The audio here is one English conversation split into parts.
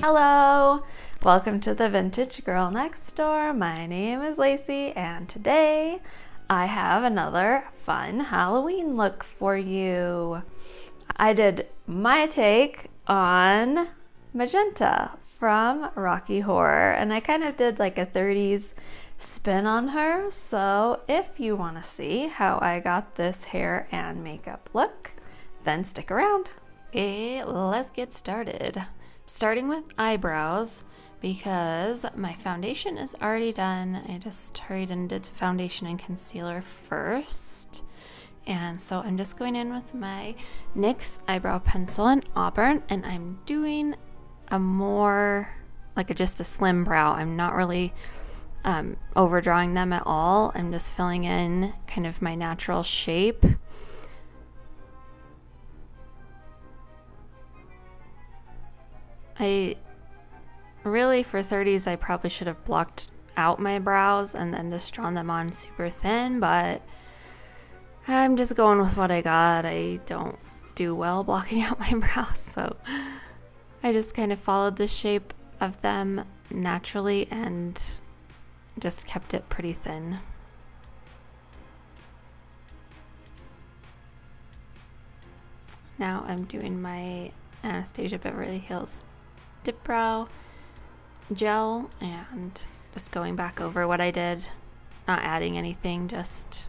Hello! Welcome to the Vintage Girl Next Door. My name is Laci, and today I have another fun Halloween look for you. I did my take on Magenta from Rocky Horror, and I kind of did like a 30s spin on her. So if you want to see how I got this hair and makeup look, then stick around. Okay, let's get started. Starting with eyebrows because my foundation is already done. I just hurried and did foundation and concealer first. And so I'm just going in with my NYX eyebrow pencil in Auburn, and I'm doing a more like just a slim brow. I'm not really overdrawing them at all. I'm just filling in kind of my natural shape. I really, for 30s, I probably should have blocked out my brows and then just drawn them on super thin, but I'm just going with what I got. I don't do well blocking out my brows, so I just kind of followed the shape of them naturally and just kept it pretty thin. Now I'm doing my Anastasia Beverly Hills Dip Brow gel and just going back over what I did, not adding anything, just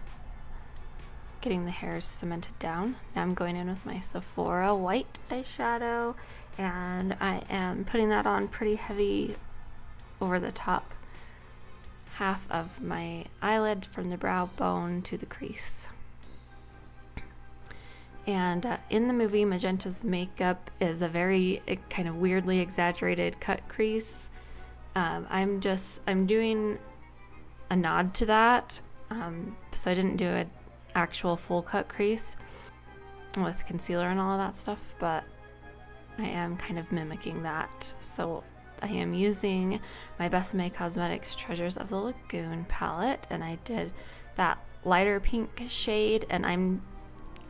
getting the hairs cemented down. Now I'm going in with my Sephora white eyeshadow, and I am putting that on pretty heavy over the top half of my eyelid from the brow bone to the crease. And in the movie, Magenta's makeup is a very kind of weirdly exaggerated cut crease. I'm doing a nod to that, so I didn't do an actual full cut crease with concealer and all of that stuff, but I am kind of mimicking that. So I am using my Besame Cosmetics Treasures of the Lagoon palette, and I did that lighter pink shade, and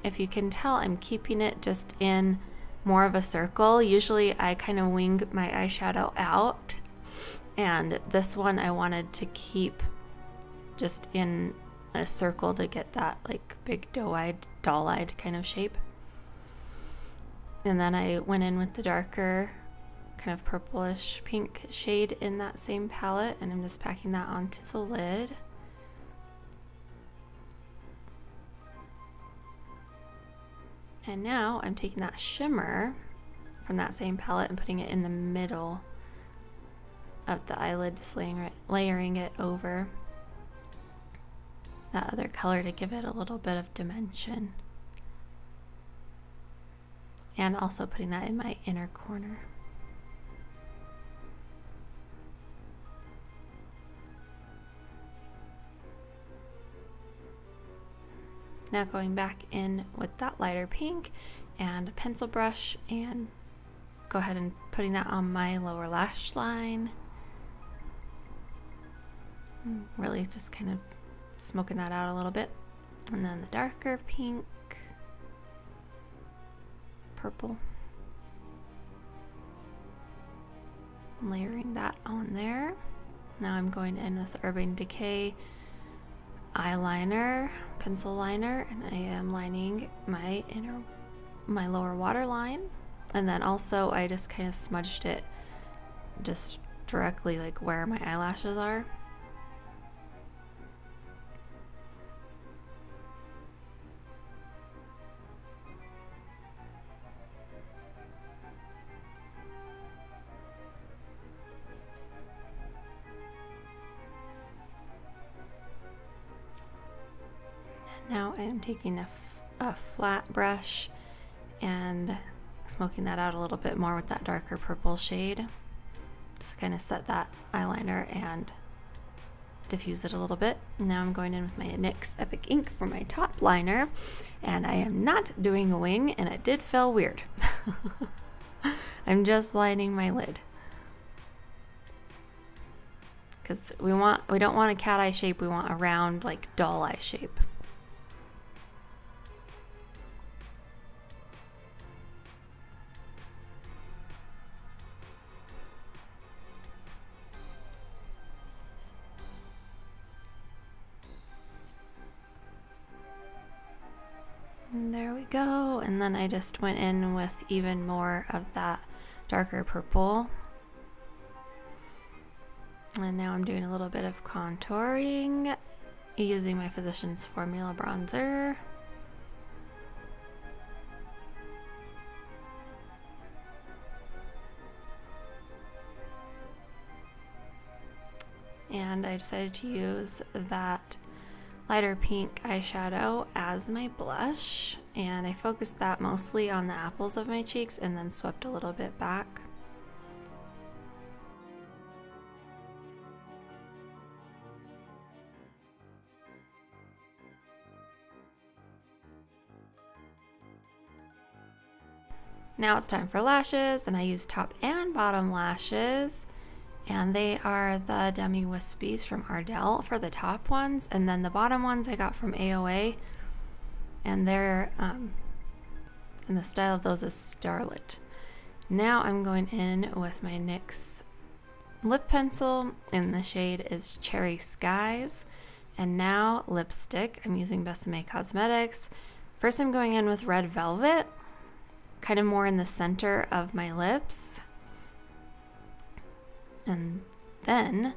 if you can tell, I'm keeping it just in more of a circle. Usually I kind of wing my eyeshadow out, and this one I wanted to keep just in a circle to get that like big doll-eyed kind of shape. And then I went in with the darker kind of purplish pink shade in that same palette, and I'm just packing that onto the lid. And now I'm taking that shimmer from that same palette and putting it in the middle of the eyelid, just layering it over that other color to give it a little bit of dimension. And also putting that in my inner corner. Now going back in with that lighter pink and a pencil brush, and go ahead and putting that on my lower lash line. Really just kind of smoking that out a little bit. And then the darker pink, purple. Layering that on there. Now I'm going in with Urban Decay eyeliner, pencil liner, and I am lining my lower waterline. And then also I just kind of smudged it just directly like where my eyelashes are. Now I am taking a flat brush and smoking that out a little bit more with that darker purple shade. Just kind of set that eyeliner and diffuse it a little bit. Now I'm going in with my NYX Epic Ink for my top liner, and I am not doing a wing, and it did feel weird. I'm just lining my lid. Because we don't want a cat eye shape, we want a round like doll eye shape. go. And then I just went in with even more of that darker purple. And now I'm doing a little bit of contouring using my Physicians Formula bronzer. And I decided to use that lighter pink eyeshadow as my blush, and I focused that mostly on the apples of my cheeks and then swept a little bit back. Now it's time for lashes, and I use top and bottom lashes, and they are the Demi Wispies from Ardell for the top ones, and then the bottom ones I got from AOA, and they're and the style of those is Starlit. Now I'm going in with my NYX lip pencil, and the shade is Cherry Skies. And now lipstick, I'm using Besame Cosmetics. First I'm going in with Red Velvet, kind of more in the center of my lips. And then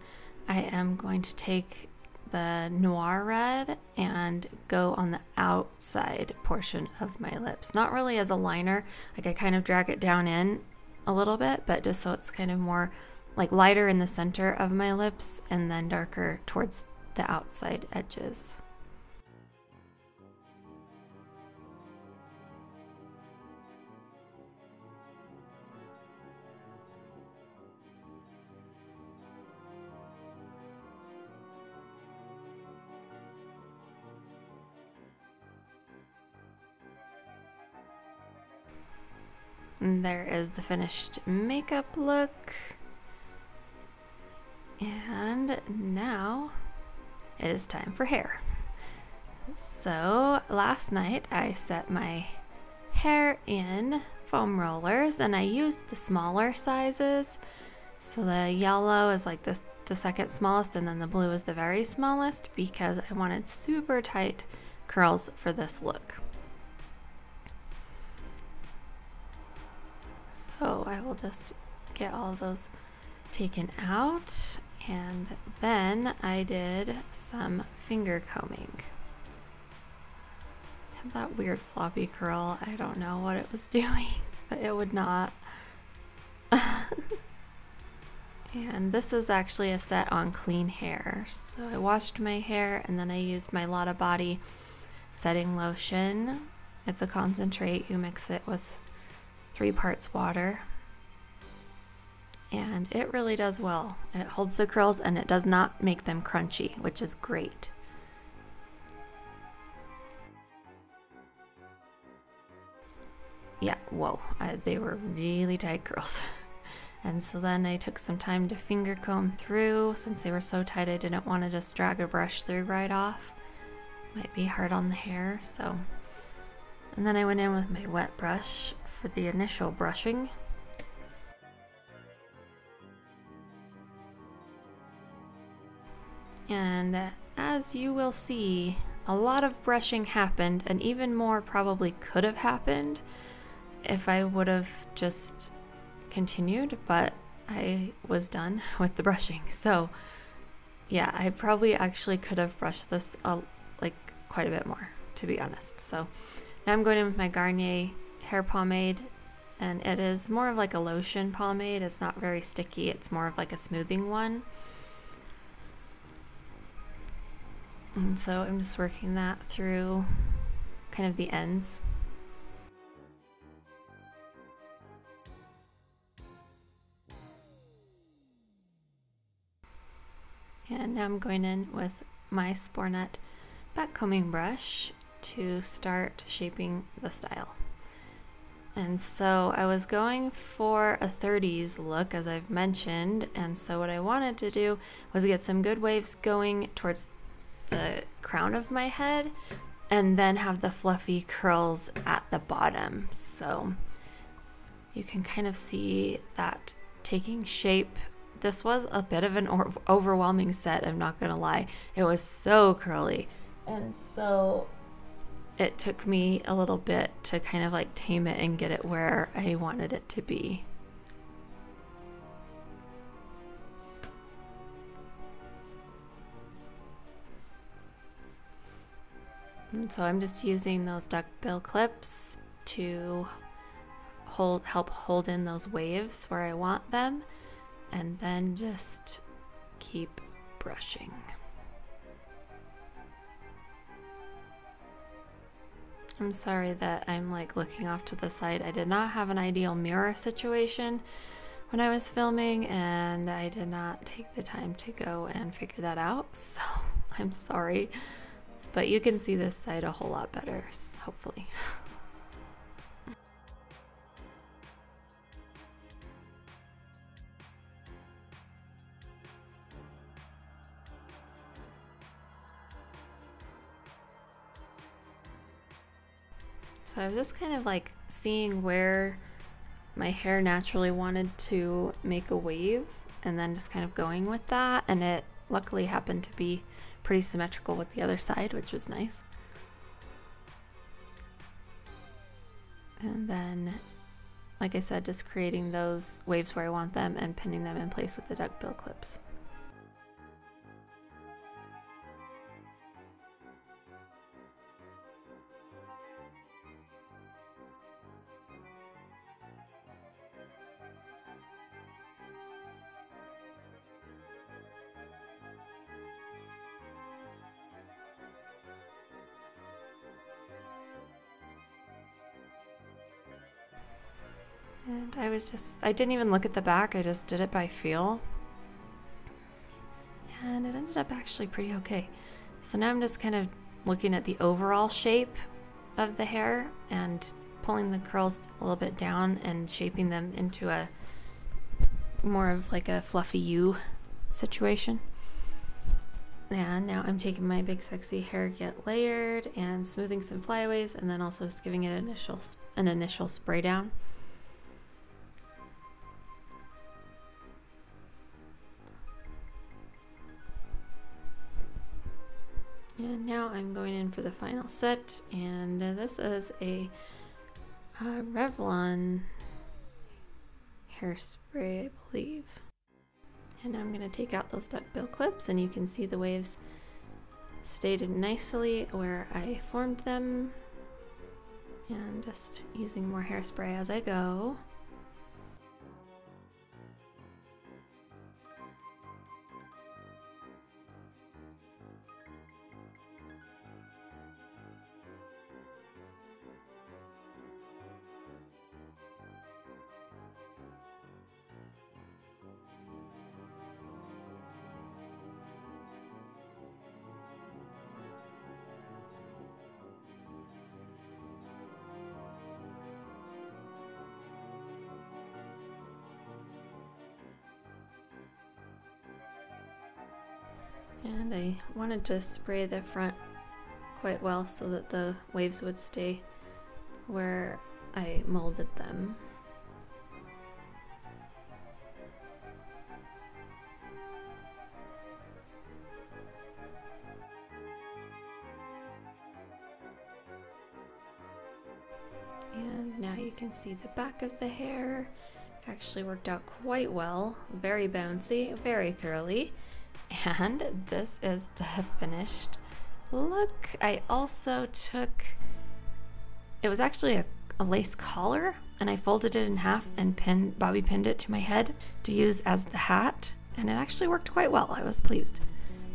I am going to take the Noir Red and go on the outside portion of my lips. Not really as a liner, like I kind of drag it down in a little bit, but just so it's kind of more like lighter in the center of my lips and then darker towards the outside edges. And there is the finished makeup look. And now it is time for hair. So last night I set my hair in foam rollers, and I used the smaller sizes. So the yellow is like the second smallest, and then the blue is the very smallest, because I wanted super tight curls for this look. So I will just get all of those taken out, and then I did some finger combing. I had that weird floppy curl. I don't know what it was doing, but it would not. And this is actually a set on clean hair. So I washed my hair, and then I used my Lotta Body setting lotion. It's a concentrate. You mix it with 3 parts water, and it really does well. It holds the curls and it does not make them crunchy, which is great. Yeah, whoa, they were really tight curls. And so then I took some time to finger comb through. Since they were so tight, I didn't want to just drag a brush through right off. Might be hard on the hair, so. And then I went in with my wet brush for the initial brushing. And as you will see, a lot of brushing happened, and even more probably could have happened if I would have just continued, but I was done with the brushing. So yeah, I probably actually could have brushed this like quite a bit more, to be honest. So now I'm going in with my Garnier hair pomade, and it is more of like a lotion pomade. It's not very sticky, it's more of like a smoothing one. And so I'm just working that through kind of the ends. And now I'm going in with my Spornet backcombing brush to start shaping the style. And so I was going for a 30s look, as I've mentioned, and so what I wanted to do was get some good waves going towards the crown of my head and then have the fluffy curls at the bottom. So you can kind of see that taking shape. This was a bit of an overwhelming set, I'm not gonna lie. It was so curly. And so it took me a little bit to kind of like tame it and get it where I wanted it to be. And so I'm just using those duckbill clips to help hold in those waves where I want them, and then just keep brushing. I'm sorry that I'm like looking off to the side. I did not have an ideal mirror situation when I was filming, and I did not take the time to go and figure that out, so I'm sorry. But you can see this side a whole lot better, hopefully. So I was just kind of like seeing where my hair naturally wanted to make a wave, and then just kind of going with that, and it luckily happened to be pretty symmetrical with the other side, which was nice. And then, like I said, just creating those waves where I want them and pinning them in place with the duckbill clips. And I didn't even look at the back, I just did it by feel. And it ended up actually pretty okay. So now I'm just kind of looking at the overall shape of the hair and pulling the curls a little bit down and shaping them into a more of like a fluffy U situation. And now I'm taking my Big Sexy Hair Get Layered and smoothing some flyaways, and then also just giving it an initial spray down. And now I'm going in for the final set, and this is a Revlon hairspray, I believe. And now I'm going to take out those duckbill clips, and you can see the waves stayed nicely where I formed them, and just using more hairspray as I go. And I wanted to spray the front quite well so that the waves would stay where I molded them. And now you can see the back of the hair. Actually worked out quite well. Very bouncy, very curly. And this is the finished look. I also took, it was actually a lace collar, and I folded it in half and bobby pinned it to my head to use as the hat, and it actually worked quite well. I was pleased.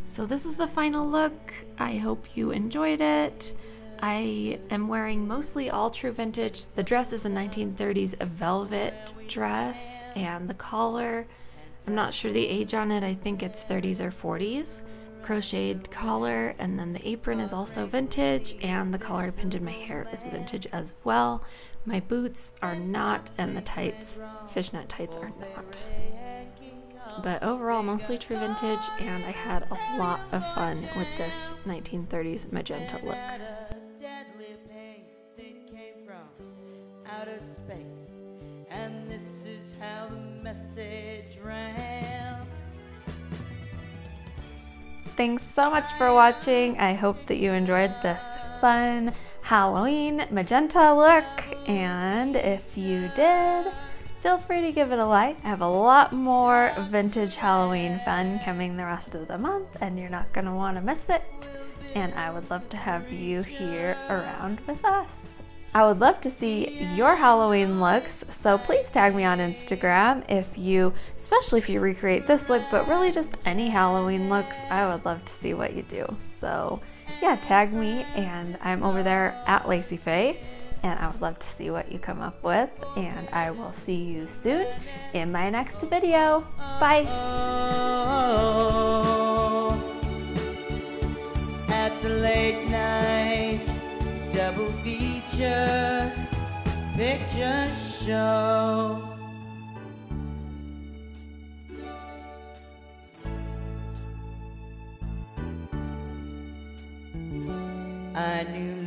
So this is the final look. I hope you enjoyed it. I am wearing mostly all true vintage. The dress is a 1930s velvet dress, and the collar, I'm not sure the age on it, I think it's 30s or 40s. Crocheted collar, and then the apron is also vintage, and the collar pinned in my hair is vintage as well. My boots are not, and the tights, fishnet tights, are not. But overall, mostly true vintage, and I had a lot of fun with this 1930s magenta look. And this is how the message ran. Thanks so much for watching. I hope that you enjoyed this fun Halloween magenta look, and if you did, feel free to give it a like. I have a lot more vintage Halloween fun coming the rest of the month, and you're not going to want to miss it. And I would love to have you here around with us. I would love to see your Halloween looks, so please tag me on Instagram especially if you recreate this look, but really just any Halloween looks. I would love to see what you do. So yeah, tag me, and I'm over there at Laci Faye, and I would love to see what you come up with, and I will see you soon in my next video. Bye! At the late night double feature picture show, I knew